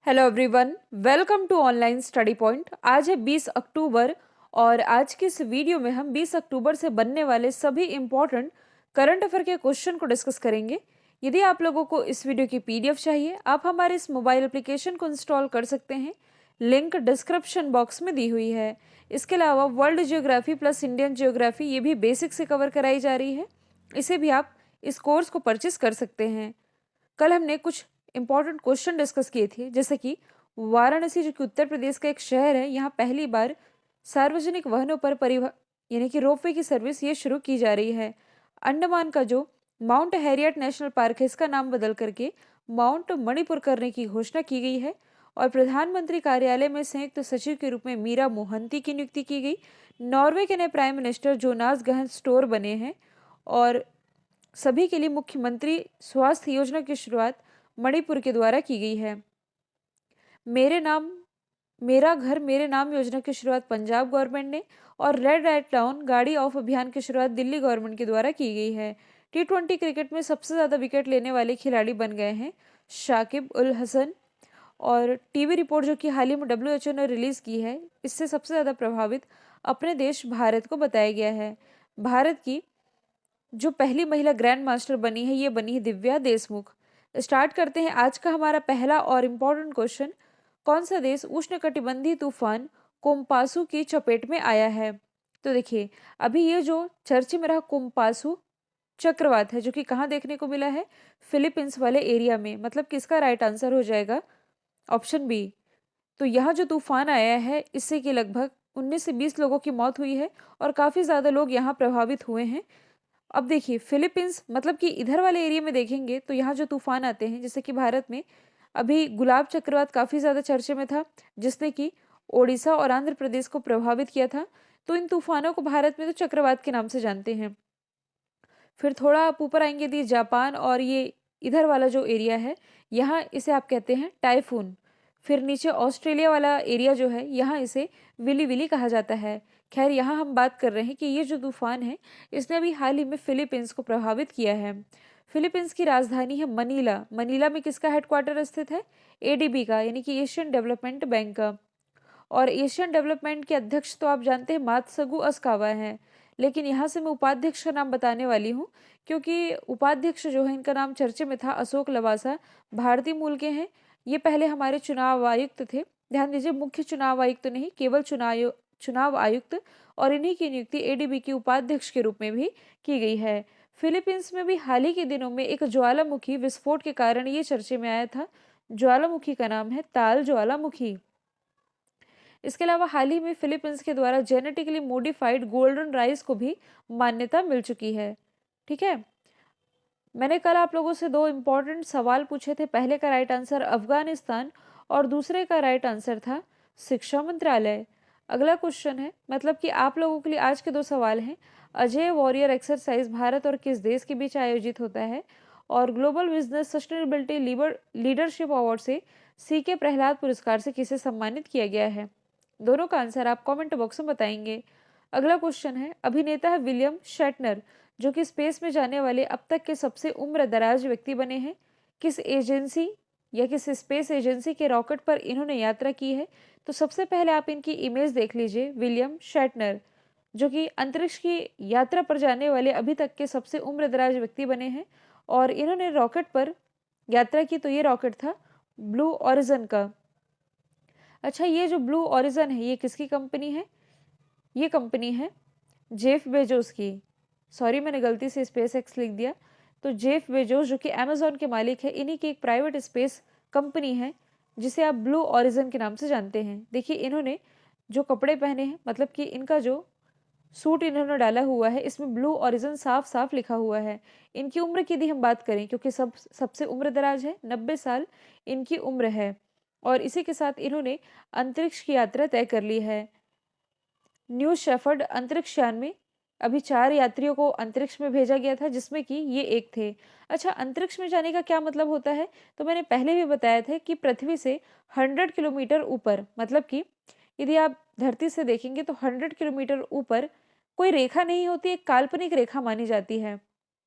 Hello everyone, welcome to online study point. आज है 20 अक्टूबर और आज की इस वीडियो में हम 20 अक्टूबर से बनने वाले सभी इम्पोर्टेंट करंट अफेयर के क्वेश्चन को डिस्कस करेंगे। यदि आप लोगों को इस वीडियो की पीडीएफ चाहिए, आप हमारे इस मोबाइल एप्लीकेशन को इंस्टॉल कर सकते हैं। लिंक डिस्क्रिप्शन बॉक्स में दी हुई है। इसके अलावा world geography plus Indian geography ये भी बेसिक से कवर कराई जा रही है। इसे भी आप इस कोर्स को परचेस कर सकते हैं। कल हमने कुछ इंपॉर्टेंट क्वेश्चन डिस्कस किए थे, जैसे कि वाराणसी जो कि उत्तर प्रदेश का एक शहर है, यहाँ पहली बार सार्वजनिक वाहनों पर परिवहन यानी कि रोपवे की सर्विस ये शुरू की जा रही है। अंडमान का जो माउंट हैरियट नेशनल पार्क है, इसका नाम बदल करके माउंट मणिपुर करने की घोषणा की गई है। और प्रधानमंत्री कार्यालय में संयुक्त सचिव के रूप में मीरा मोहंती की नियुक्ति की गई। नॉर्वे के नए प्राइम मिनिस्टर जोनास गहन स्टोर बने हैं। और सभी के लिए मुख्यमंत्री स्वास्थ्य योजना की शुरुआत मणिपुर के द्वारा की गई है। मेरे नाम मेरा घर मेरे नाम योजना की शुरुआत पंजाब गवर्नमेंट ने और रेड एट डाउन गाड़ी ऑफ अभियान की शुरुआत दिल्ली गवर्नमेंट के द्वारा की गई है। T20 क्रिकेट में सबसे ज़्यादा विकेट लेने वाले खिलाड़ी बन गए हैं शाकिब उल हसन। और टीवी रिपोर्ट जो कि हाल ही में WHO ने रिलीज़ की है, इससे सबसे ज़्यादा प्रभावित अपने देश भारत को बताया गया है। भारत की जो पहली महिला ग्रैंड मास्टर बनी है, ये बनी है दिव्या देशमुख। स्टार्ट करते हैं आज का हमारा पहला और इम्पोर्टेंट क्वेश्चन। कौन सा देश उष्णकटिबंधीय तूफान कोम्पासु की चपेट में आया है? तो देखिए, अभी ये जो चर्चे में रहा कोम्पासु चक्रवात है, जो कि कहाँ देखने को मिला है? फिलीपींस वाले एरिया में। मतलब किसका राइट आंसर हो जाएगा? Option B. तो यहाँ जो तूफान आया है, इससे कि लगभग 19 से 20 लोगों की मौत हुई है और काफ़ी ज़्यादा लोग यहाँ प्रभावित हुए हैं। अब देखिए, फिलीपींस मतलब कि इधर वाले एरिया में देखेंगे तो यहाँ जो तूफान आते हैं, जैसे कि भारत में अभी गुलाब चक्रवात काफ़ी ज़्यादा चर्चे में था, जिसने कि ओडिशा और आंध्र प्रदेश को प्रभावित किया था। तो इन तूफानों को भारत में तो चक्रवात के नाम से जानते हैं। फिर थोड़ा आप ऊपर आएंगे यदि जापान और ये इधर वाला जो एरिया है, यहाँ इसे आप कहते हैं टाइफून। फिर नीचे ऑस्ट्रेलिया वाला एरिया जो है, यहाँ इसे विली विली कहा जाता है। खैर, यहाँ हम बात कर रहे हैं कि ये जो तूफान है, इसने अभी हाल ही में फिलीपींस को प्रभावित किया है। फिलीपींस की राजधानी है मनीला। मनीला में किसका हेडक्वार्टर स्थित है? एडीबी का, यानी कि एशियन डेवलपमेंट बैंक का। और एशियन डेवलपमेंट के अध्यक्ष तो आप जानते हैं मात्सुगु असाकावा हैं। लेकिन यहाँ से मैं उपाध्यक्ष का नाम बताने वाली हूँ, क्योंकि उपाध्यक्ष जो है, इनका नाम चर्चे में था अशोक लवासा। भारतीय मूल के हैं। ये पहले हमारे चुनाव आयुक्त थे। ध्यान दीजिए, मुख्य चुनाव आयुक्त नहीं, केवल चुनाव आयुक्त। और इन्हीं की नियुक्ति एडीबी के उपाध्यक्ष के रूप में भी की गई है। फिलीपींस में भी हाल ही के दिनों में एक ज्वालामुखी विस्फोट के कारण ये चर्चे में आया था। ज्वालामुखी का नाम है ताल ज्वालामुखी। इसके अलावा हाल ही में फिलीपींस के द्वारा जेनेटिकली मॉडिफाइड गोल्डन राइस को भी मान्यता मिल चुकी है। ठीक है, मैंने कल आप लोगों से दो इम्पोर्टेंट सवाल पूछे थे। पहले का राइट आंसर अफगानिस्तान और दूसरे का राइट आंसर था शिक्षा मंत्रालय। अगला क्वेश्चन है, मतलब कि आप लोगों के लिए आज के दो सवाल हैं। अजय वॉरियर एक्सरसाइज भारत और किस देश के बीच आयोजित होता है? और global business sustainability leadership award से CK प्रहलाद पुरस्कार से किसे सम्मानित किया गया है? दोनों का आंसर आप कमेंट बॉक्स में बताएंगे। अगला क्वेश्चन है, अभिनेता है विलियम शेटनर, जो कि स्पेस में जाने वाले अब तक के सबसे उम्र दराज व्यक्ति बने हैं। किस एजेंसी या किस स्पेस एजेंसी के रॉकेट पर इन्होंने यात्रा की है? तो सबसे पहले आप इनकी इमेज देख लीजिए। विलियम शेटनर, जो कि अंतरिक्ष की यात्रा पर जाने वाले अभी तक के सबसे उम्र दराज व्यक्ति बने हैं और इन्होंने रॉकेट पर यात्रा की। तो ये रॉकेट था ब्लू ऑरिजन का। अच्छा, ये जो ब्लू ऑरिजन है, ये किसकी कंपनी है? ये कंपनी है जेफ बेजोस की। सॉरी, मैंने गलती से स्पेस एक्स लिख दिया। तो जेफ बेजोस, जो कि अमेजोन के मालिक है, इन्हीं की एक प्राइवेट स्पेस कंपनी है, जिसे आप ब्लू ऑरिजन के नाम से जानते हैं। देखिए, इन्होंने जो कपड़े पहने हैं, मतलब कि इनका जो सूट इन्होंने डाला हुआ है, इसमें ब्लू ऑरिजन साफ साफ लिखा हुआ है। इनकी उम्र की यदि हम बात करें, क्योंकि सबसे उम्र दराज है, 90 साल इनकी उम्र है। और इसी के साथ इन्होंने अंतरिक्ष की यात्रा तय कर ली है। न्यू शेफर्ड अंतरिक्ष यान में अभी 4 यात्रियों को अंतरिक्ष में भेजा गया था, जिसमें कि ये एक थे। अच्छा, अंतरिक्ष में जाने का क्या मतलब होता है? तो मैंने पहले भी बताया था कि पृथ्वी से 100 किलोमीटर ऊपर, मतलब कि यदि आप धरती से देखेंगे तो 100 किलोमीटर ऊपर कोई रेखा नहीं होती, एक काल्पनिक रेखा मानी जाती है।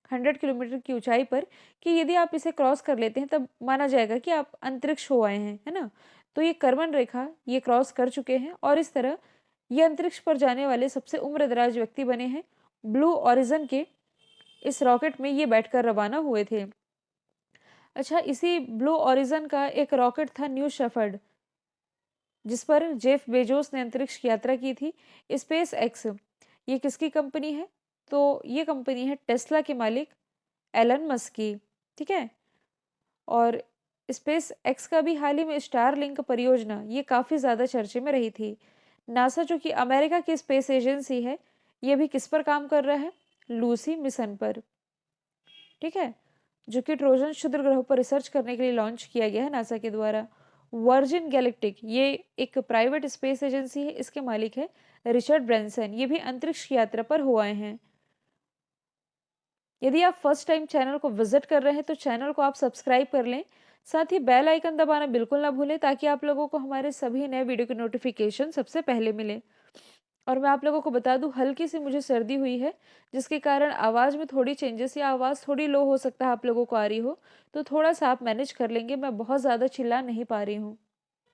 100 किलोमीटर की ऊंचाई पर, कि यदि आप इसे क्रॉस कर लेते हैं तब माना जाएगा कि आप अंतरिक्ष हो आए हैं, है ना। तो ये कर्मन रेखा ये क्रॉस कर चुके हैं और इस तरह ये अंतरिक्ष पर जाने वाले सबसे उम्रदराज व्यक्ति बने हैं। ब्लू ऑरिजन के इस रॉकेट में ये बैठकर रवाना हुए थे। अच्छा, इसी ब्लू ऑरिजन का एक रॉकेट था न्यू शेफर्ड, जिस पर जेफ बेजोस ने अंतरिक्ष की यात्रा की थी। स्पेस एक्स ये किसकी कंपनी है? तो ये कंपनी है टेस्ला के मालिक एलन मस्क की। ठीक है। और स्पेस एक्स का भी हाल ही में स्टारलिंक परियोजना ये काफ़ी ज़्यादा चर्चे में रही थी। नासा जो कि अमेरिका की स्पेस एजेंसी है, ये भी किस पर काम कर रहा है? लूसी मिशन पर। ठीक है, जो कि ट्रोजन क्षुद्र ग्रह पर रिसर्च करने के लिए लॉन्च किया गया है नासा के द्वारा। वर्जिन गैलेक्टिक ये एक प्राइवेट स्पेस एजेंसी है, इसके मालिक है रिचर्ड ब्रैंसन। ये भी अंतरिक्ष की यात्रा पर हो आए हैं। यदि आप फर्स्ट टाइम चैनल को विजिट कर रहे हैं तो चैनल को आप सब्सक्राइब कर लें, साथ ही बेल आइकन दबाना बिल्कुल ना भूलें, ताकि आप लोगों को हमारे सभी नए वीडियो की नोटिफिकेशन सबसे पहले मिले। और मैं आप लोगों को बता दूं, हल्की सी मुझे सर्दी हुई है, जिसके कारण आवाज़ में थोड़ी चेंजेस या आवाज़ थोड़ी लो हो सकता है आप लोगों को आ रही हो, तो थोड़ा सा आप मैनेज कर लेंगे। मैं बहुत ज़्यादा चिल्ला नहीं पा रही हूँ।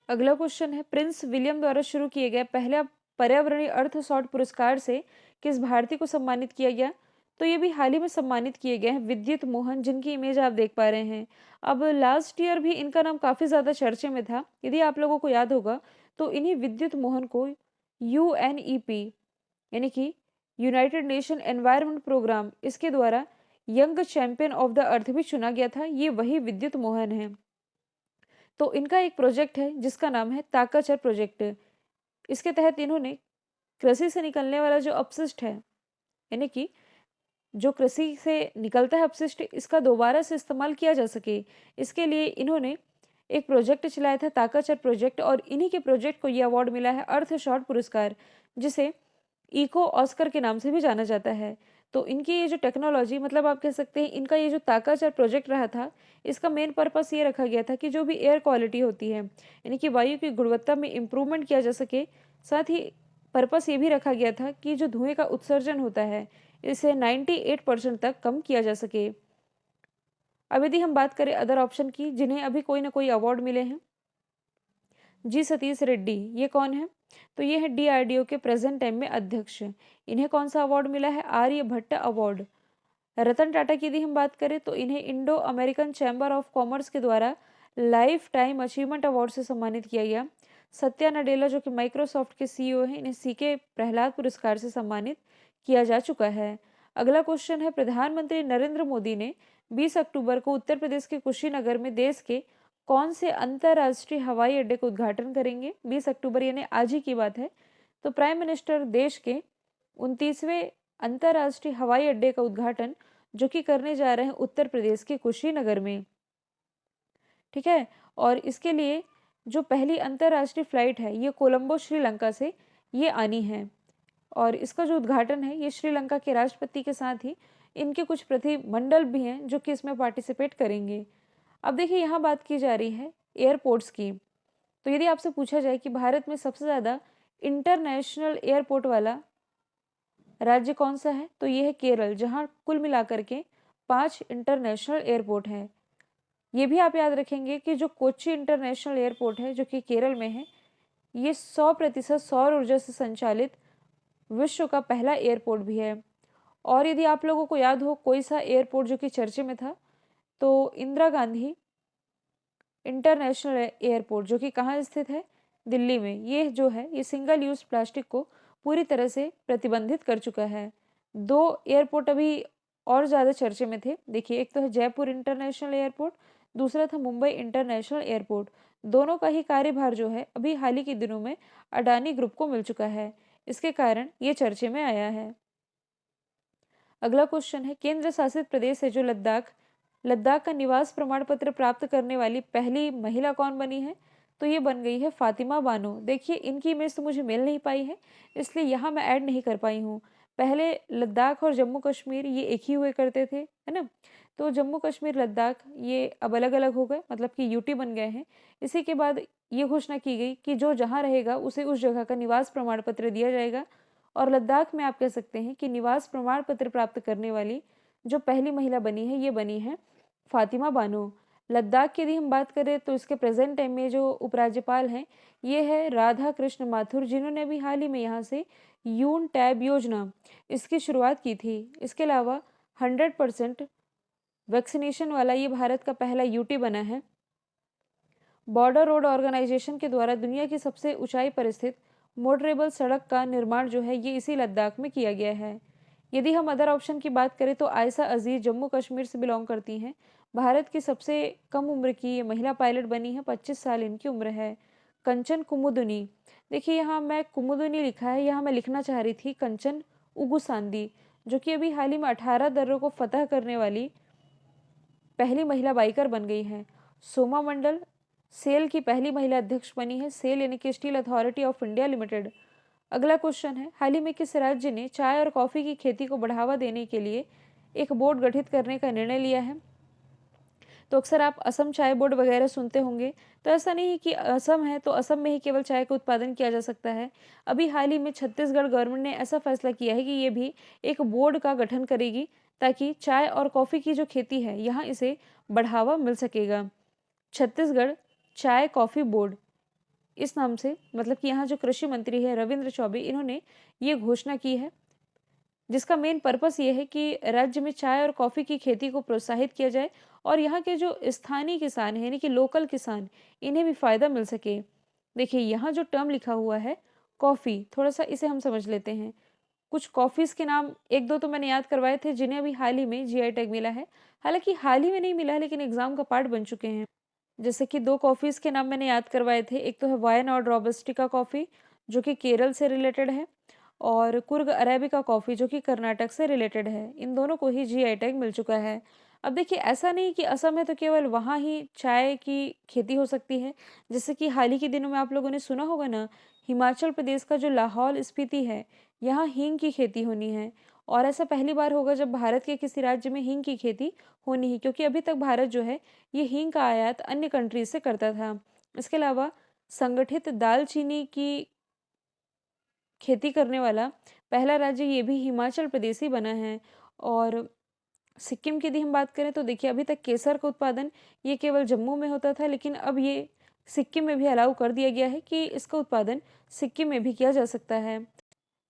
अगला क्वेश्चन है, प्रिंस विलियम द्वारा शुरू किए गए पहला पर्यावरणीय अर्थ शॉर्ट पुरस्कार से किस भारतीय को सम्मानित किया गया? तो ये भी हाल ही में सम्मानित किए गए हैं विद्युत मोहन, जिनकी इमेज आप देख पा रहे हैं। अब लास्ट ईयर भी इनका नाम काफ़ी ज़्यादा चर्चे में था। यदि आप लोगों को याद होगा तो इन्हीं विद्युत मोहन को यूएनईपी यानी कि यूनाइटेड नेशन एनवायरनमेंट प्रोग्राम, इसके द्वारा young champion of the earth भी चुना गया था। ये वही विद्युत मोहन है। तो इनका एक प्रोजेक्ट है जिसका नाम है ताकाचर प्रोजेक्ट। इसके तहत इन्होंने कृषि से निकलने वाला जो अपशिष्ट है, यानी कि जो कृषि से निकलता है अपशिष्ट, इसका दोबारा से इस्तेमाल किया जा सके, इसके लिए इन्होंने एक प्रोजेक्ट चलाया था ताकाचर प्रोजेक्ट। और इन्हीं के प्रोजेक्ट को यह अवार्ड मिला है अर्थ शॉर्ट पुरस्कार, जिसे इको ऑस्कर के नाम से भी जाना जाता है। तो इनकी ये जो टेक्नोलॉजी, मतलब आप कह सकते हैं इनका ये जो ताकाचर प्रोजेक्ट रहा था, इसका मेन पर्पस ये रखा गया था कि जो भी एयर क्वालिटी होती है, यानी कि वायु की गुणवत्ता में इम्प्रूवमेंट किया जा सके। साथ ही पर्पस ये भी रखा गया था कि जो धुएं का उत्सर्जन होता है, इसे 98% तक कम किया जा सके। अब यदि हम बात करें अदर ऑप्शन की जिन्हें अभी कोई ना कोई अवार्ड मिले हैं, जी सतीश रेड्डी ये कौन है? तो ये है डीआरडीओ के प्रेजेंट टाइम में अध्यक्ष। इन्हें कौन सा अवार्ड मिला है? आर्यभट्ट अवार्ड। रतन टाटा की यदि हम बात करें तो इन्हें Indo American chamber of commerce के द्वारा लाइफ टाइम अचीवमेंट अवार्ड से सम्मानित किया गया। सत्या नडेला जो कि माइक्रोसॉफ्ट के सीईओ हैं, इन्हें सीके प्रहलाद पुरस्कार से सम्मानित किया जा चुका है। अगला क्वेश्चन है, प्रधानमंत्री नरेंद्र मोदी ने 20 अक्टूबर को उत्तर प्रदेश के कुशीनगर में देश के कौन से अंतर्राष्ट्रीय हवाई अड्डे का उद्घाटन करेंगे? 20 अक्टूबर यानी आज ही की बात है। तो प्राइम मिनिस्टर देश के 29वें अंतर्राष्ट्रीय हवाई अड्डे का उद्घाटन जो कि करने जा रहे हैं उत्तर प्रदेश के कुशीनगर में। ठीक है। और इसके लिए जो पहली अंतर्राष्ट्रीय फ्लाइट है, ये कोलंबो श्रीलंका से ये आनी है। और इसका जो उद्घाटन है, ये श्रीलंका के राष्ट्रपति के साथ ही इनके कुछ प्रतिनिधिमंडल भी हैं जो कि इसमें पार्टिसिपेट करेंगे। अब देखिए, यहाँ बात की जा रही है एयरपोर्ट्स की। तो यदि आपसे पूछा जाए कि भारत में सबसे ज़्यादा इंटरनेशनल एयरपोर्ट वाला राज्य कौन सा है, तो ये है केरल, जहाँ कुल मिलाकर के 5 इंटरनेशनल एयरपोर्ट हैं। ये भी आप याद रखेंगे कि जो कोच्चि इंटरनेशनल एयरपोर्ट है जो कि केरल में है, ये 100% सौर ऊर्जा से संचालित विश्व का पहला एयरपोर्ट भी है। और यदि आप लोगों को याद हो कोई सा एयरपोर्ट जो कि चर्चे में था, तो इंदिरा गांधी इंटरनेशनल एयरपोर्ट जो कि कहाँ स्थित है? दिल्ली में। ये जो है ये सिंगल यूज प्लास्टिक को पूरी तरह से प्रतिबंधित कर चुका है। 2 एयरपोर्ट अभी और ज़्यादा चर्चे में थे। देखिए, एक तो है जयपुर इंटरनेशनल एयरपोर्ट, दूसरा था मुंबई इंटरनेशनल एयरपोर्ट। दोनों का ही कार्यभार जो है अभी हाल ही के दिनों में अडानी ग्रुप को मिल चुका है। इसके कारण ये चर्चे में आया है। अगला क्वेश्चन है, केंद्र शासित प्रदेश है जो लद्दाख, लद्दाख का निवास प्रमाण पत्र प्राप्त करने वाली पहली महिला कौन बनी है? तो ये बन गई है फातिमा बानो। देखिए, इनकी इमेज तो मुझे मिल नहीं पाई है, इसलिए यहाँ मैं ऐड नहीं कर पाई हूँ। पहले लद्दाख और जम्मू कश्मीर ये एक ही हुए करते थे, है ना। तो जम्मू कश्मीर लद्दाख ये अब अलग अलग हो गए, मतलब कि यूटी बन गए हैं। इसी के बाद ये घोषणा की गई कि जो जहाँ रहेगा उसे उस जगह का निवास प्रमाण पत्र दिया जाएगा। और लद्दाख में आप कह सकते हैं कि निवास प्रमाण पत्र प्राप्त करने वाली जो पहली महिला बनी है, ये बनी है फातिमा बानो। लद्दाख की यदि हम बात करें तो इसके प्रेजेंट टाइम में जो उपराज्यपाल हैं, ये है राधा कृष्ण माथुर, जिन्होंने अभी हाल ही में यहाँ से यून टैब योजना इसकी शुरुआत की थी। इसके अलावा 100% वैक्सीनेशन वाला ये भारत का पहला यूटी बना है। बॉर्डर रोड ऑर्गेनाइजेशन के द्वारा दुनिया की सबसे ऊंचाई पर स्थित मोटरेबल सड़क का निर्माण जो है, ये इसी लद्दाख में किया गया है। यदि हम अदर ऑप्शन की बात करें तो आयशा अजीज जम्मू कश्मीर से बिलोंग करती हैं। भारत की सबसे कम उम्र की ये महिला पायलट बनी है, 25 साल इनकी उम्र है। कंचन कुमुदुनी, देखिए यहाँ मैं कुमुदुनी लिखा है, यहाँ मैं लिखना चाह रही थी कंचन उगुसांदी, जो कि अभी हाल ही में 18 दर्रों को फतह करने वाली पहली महिला बाइकर बन गई हैं। सोमा मंडल सेल की पहली महिला अध्यक्ष बनी है, सेल यानी कि steel authority of India limited. अगला क्वेश्चन है, हाल ही में किस राज्य ने चाय और कॉफी की खेती को बढ़ावा देने के लिए एक बोर्ड गठित करने का निर्णय लिया है? तो अक्सर आप असम चाय बोर्ड वगैरह सुनते होंगे। तो ऐसा नहीं कि असम है तो असम में ही केवल चाय का उत्पादन किया जा सकता है। अभी हाल ही में छत्तीसगढ़ गवर्नमेंट ने ऐसा फैसला किया है कि ये भी एक बोर्ड का गठन करेगी, ताकि चाय और कॉफ़ी की जो खेती है यहाँ इसे बढ़ावा मिल सकेगा। छत्तीसगढ़ चाय कॉफ़ी बोर्ड इस नाम से, मतलब कि यहाँ जो कृषि मंत्री है रविंद्र चौबे, इन्होंने ये घोषणा की है, जिसका मेन पर्पस ये है कि राज्य में चाय और कॉफ़ी की खेती को प्रोत्साहित किया जाए और यहाँ के जो स्थानीय किसान हैं, यानी कि लोकल किसान, इन्हें भी फ़ायदा मिल सके। देखिए यहाँ जो टर्म लिखा हुआ है कॉफ़ी, थोड़ा सा इसे हम समझ लेते हैं। कुछ कॉफ़ीज़ के नाम एक दो तो मैंने याद करवाए थे, जिन्हें अभी हाल ही में जीआई टैग मिला है। हालांकि हाल ही में नहीं मिला है, लेकिन एग्जाम का पार्ट बन चुके हैं। जैसे कि दो कॉफ़ीज़ के नाम मैंने याद करवाए थे, एक तो है वायनाड रोबस्टिका कॉफ़ी, जो कि केरल से रिलेटेड है, और कुर्ग अरेबिका कॉफ़ी, जो कि कर्नाटक से रिलेटेड है। इन दोनों को ही जीआई टैग मिल चुका है। अब देखिए ऐसा नहीं कि असम है तो केवल वहाँ ही चाय की खेती हो सकती है। जैसे कि हाल ही के दिनों में आप लोगों ने सुना होगा ना, हिमाचल प्रदेश का जो लाहौल स्पीति है, यहाँ हींग की खेती होनी है। और ऐसा पहली बार होगा जब भारत के किसी राज्य में हींग की खेती होनी है, क्योंकि अभी तक भारत जो है ये हींग का आयात अन्य कंट्रीज से करता था। इसके अलावा संगठित दालचीनी की खेती करने वाला पहला राज्य ये भी हिमाचल प्रदेश ही बना है। और सिक्किम की यदि हम बात करें तो देखिए अभी तक केसर का उत्पादन ये केवल जम्मू में होता था, लेकिन अब ये सिक्किम में भी अलाउ कर दिया गया है कि इसका उत्पादन सिक्किम में भी किया जा सकता है।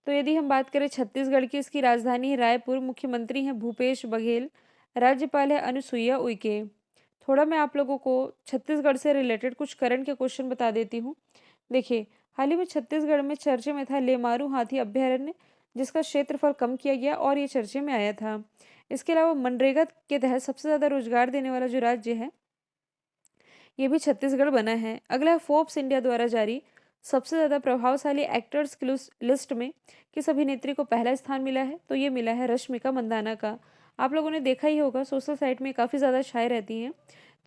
तो यदि हम बात करें छत्तीसगढ़ की, इसकी राजधानी है रायपुर, मुख्यमंत्री हैं भूपेश बघेल, राज्यपाल है अनुसुईया उइके। थोड़ा मैं आप लोगों को छत्तीसगढ़ से रिलेटेड कुछ करंट के क्वेश्चन बता देती हूँ। देखिए हाल ही में छत्तीसगढ़ में चर्चे में था लेमारू हाथी अभ्यारण्य, जिसका क्षेत्रफल कम किया गया और ये चर्चे में आया था। इसके अलावा मनरेगा के तहत सबसे ज़्यादा रोजगार देने वाला जो राज्य है, ये भी छत्तीसगढ़ बना है। अगला है फोर्ब्स इंडिया द्वारा जारी सबसे ज़्यादा प्रभावशाली एक्टर्स की लिस्ट में किस अभिनेत्री को पहला स्थान मिला है? तो ये मिला है रश्मिका मंदाना का। आप लोगों ने देखा ही होगा, सोशल साइट में काफ़ी ज़्यादा छाए रहती हैं।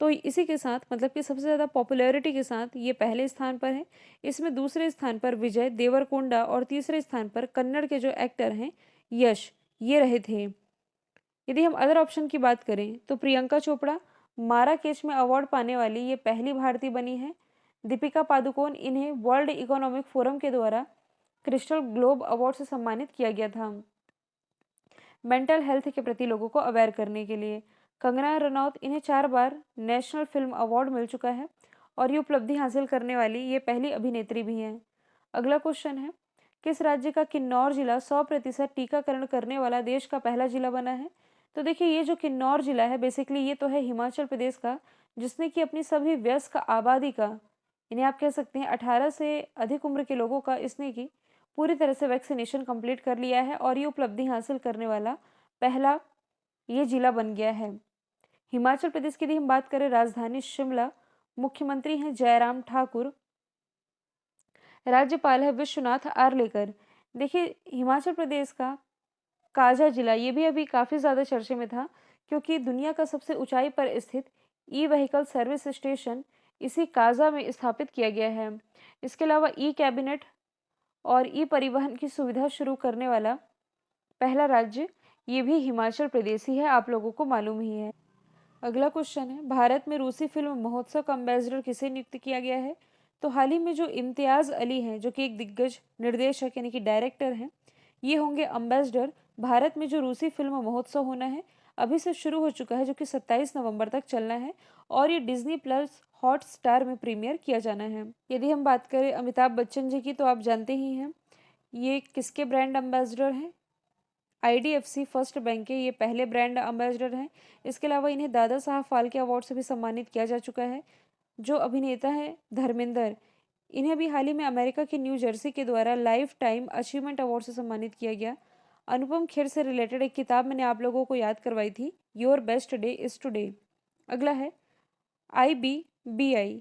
तो इसी के साथ, मतलब कि सबसे ज़्यादा पॉपुलैरिटी के साथ ये पहले स्थान पर है। इसमें दूसरे स्थान पर विजय देवरकोंडा और तीसरे स्थान पर कन्नड़ के जो एक्टर हैं यश, ये रहे थे। यदि हम अदर ऑप्शन की बात करें तो प्रियंका चोपड़ा माराकेच में अवार्ड पाने वाली ये पहली भारतीय बनी है। दीपिका पादुकोण, इन्हें वर्ल्ड इकोनॉमिक फोरम के द्वारा क्रिस्टल ग्लोब अवार्ड से सम्मानित किया गया था मेंटल हेल्थ के प्रति लोगों को अवेयर करने के लिए। कंगना रनौत, इन्हें 4 बार नेशनल फिल्म अवार्ड मिल चुका है और ये उपलब्धि हासिल करने वाली ये पहली अभिनेत्री भी हैं। अगला क्वेश्चन है, किस राज्य का किन्नौर जिला 100% टीकाकरण करने वाला देश का पहला जिला बना है? तो देखिए ये जो किन्नौर जिला है, बेसिकली ये तो है हिमाचल प्रदेश का, जिसने कि अपनी सभी वयस्क आबादी का, इन्हें आप कह सकते हैं 18 से अधिक उम्र के लोगों का, इसने की पूरी तरह से वैक्सीनेशन कंप्लीट कर लिया है और ये उपलब्धि हासिल करने वाला पहला ये जिला बन गया है। हिमाचल प्रदेश की यदि हम बात करें, राजधानी शिमला, मुख्यमंत्री हैं जयराम ठाकुर, राज्यपाल है विश्वनाथ आर्लेकर। देखिए हिमाचल प्रदेश का काजा जिला, ये भी अभी काफ़ी ज़्यादा चर्चे में था, क्योंकि दुनिया का सबसे ऊंचाई पर स्थित ई व्हीकल सर्विस स्टेशन इसी काजा में स्थापित किया गया है। इसके अलावा ई कैबिनेट और ई परिवहन की सुविधा शुरू करने वाला पहला राज्य ये भी हिमाचल प्रदेश ही है, आप लोगों को मालूम ही है। अगला क्वेश्चन है, भारत में रूसी फिल्म महोत्सव का अम्बेसडर किसे नियुक्त किया गया है? तो हाल ही में जो इम्तियाज़ अली हैं, जो कि एक दिग्गज निर्देशक यानी कि डायरेक्टर हैं, ये होंगे अम्बेसडर। भारत में जो रूसी फिल्म महोत्सव होना है, अभी से शुरू हो चुका है, जो कि 27 नवंबर तक चलना है और ये डिज्नी प्लस हॉटस्टार में प्रीमियर किया जाना है। यदि हम बात करें अमिताभ बच्चन जी की, तो आप जानते ही हैं ये किसके ब्रांड एम्बेसडर हैं। आईडीएफसी फर्स्ट बैंक के ये पहले ब्रांड एम्बेसडर हैं। इसके अलावा इन्हें दादा साहब फाल्के अवार्ड से भी सम्मानित किया जा चुका है। जो अभिनेता हैं धर्मेंद्र, इन्हें भी हाल ही में अमेरिका के न्यू जर्सी के द्वारा लाइफ टाइम अचीवमेंट अवार्ड से सम्मानित किया गया। अनुपम खेर से रिलेटेड एक किताब मैंने आप लोगों को याद करवाई थी, your best day is today. अगला है IBBI,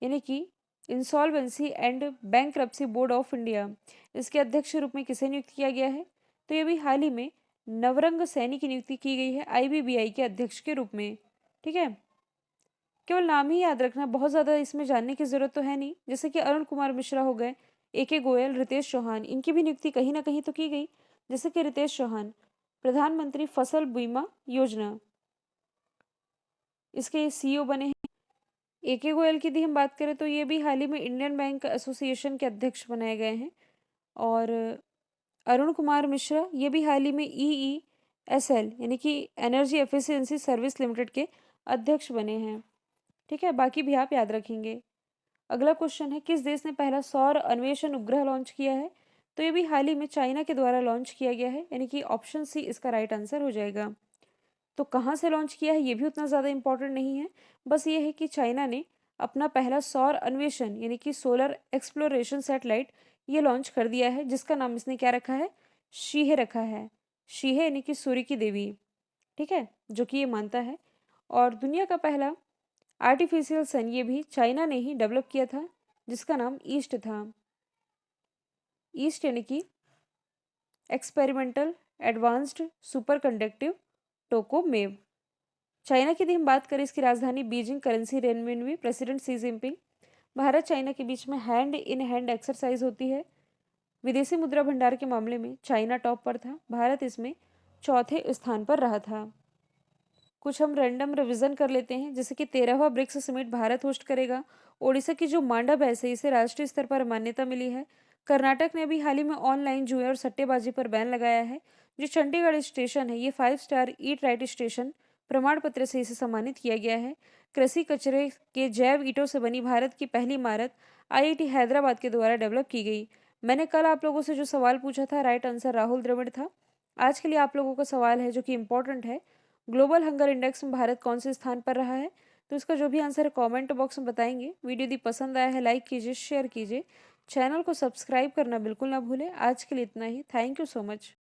यानी कि insolvency and bankruptcy board of India. इसके अध्यक्ष के रूप में किसे नियुक्त किया गया है? तो ये भी हाल ही में नवरंग सैनी की नियुक्ति की गई है IBBI के अध्यक्ष के रूप में। ठीक है, केवल नाम ही याद रखना, बहुत ज़्यादा इसमें जानने की ज़रूरत तो है नहीं। जैसे कि अरुण कुमार मिश्रा हो गए, AK गोयल, रितेश चौहान, इनकी भी नियुक्ति कहीं ना कहीं तो की गई। जैसे कि रितेश चौहान प्रधानमंत्री फसल बीमा योजना, इसके CEO बने हैं। AK गोयल की यदि हम बात करें तो ये भी हाल ही में इंडियन बैंक एसोसिएशन के अध्यक्ष बनाए गए हैं। और अरुण कुमार मिश्रा ये भी हाल ही में EESL यानी कि एनर्जी एफिशिएंसी सर्विस लिमिटेड के अध्यक्ष बने हैं। ठीक है, बाकी भी आप याद रखेंगे। अगला क्वेश्चन है, किस देश ने पहला सौर अन्वेषण उपग्रह लॉन्च किया है? तो ये भी हाल ही में चाइना के द्वारा लॉन्च किया गया है, यानी कि ऑप्शन सी इसका राइट आंसर हो जाएगा। तो कहाँ से लॉन्च किया है ये भी उतना ज़्यादा इंपॉर्टेंट नहीं है, बस ये है कि चाइना ने अपना पहला सौर अन्वेषण यानी कि सोलर एक्सप्लोरेशन सैटेलाइट ये लॉन्च कर दिया है, जिसका नाम इसने क्या रखा है? शीहे रखा है। शीहे यानी कि सूर्य की देवी। ठीक है, जो कि ये मानता है। और दुनिया का पहला आर्टिफिशियल सन ये भी चाइना ने ही डेवलप किया था, जिसका नाम ईस्ट था। ईस्ट यानी कि experimental advanced super conductive tokamak. China की यदि हम बात करें, इसकी राजधानी Beijing, currency renminbi, president Xi Jinping. Bharat China के बीच में हैंड इन हैंड एक्सरसाइज होती है। विदेशी मुद्रा भंडार के मामले में चाइना टॉप पर था, भारत इसमें चौथे स्थान पर रहा था। कुछ हम रैंडम रिवीजन कर लेते हैं, जैसे कि 13वां ब्रिक्स समिट भारत होस्ट करेगा। ओडिशा की जो मांडा भैंस है, इसे राष्ट्रीय स्तर पर मान्यता मिली है। कर्नाटक ने भी हाल ही में ऑनलाइन जुए और सट्टेबाजी पर बैन लगाया है। जो चंडीगढ़ स्टेशन है, ये 5 स्टार ईट राइट स्टेशन प्रमाण पत्र से इसे सम्मानित किया गया है। कृषि कचरे के जैव ईंटों से बनी भारत की पहली इमारत IIT हैदराबाद के द्वारा डेवलप की गई। मैंने कल आप लोगों से जो सवाल पूछा था, राइट आंसर राहुल द्रविड़ था। आज के लिए आप लोगों का सवाल है जो कि इम्पोर्टेंट है, ग्लोबल हंगर इंडेक्स में भारत कौन से स्थान पर रहा है? तो इसका जो भी आंसर है कमेंट बॉक्स में बताएंगे। वीडियो यदि पसंद आया है लाइक कीजिए, शेयर कीजिए, चैनल को सब्सक्राइब करना बिल्कुल ना भूलें। आज के लिए इतना ही, थैंक यू सो मच।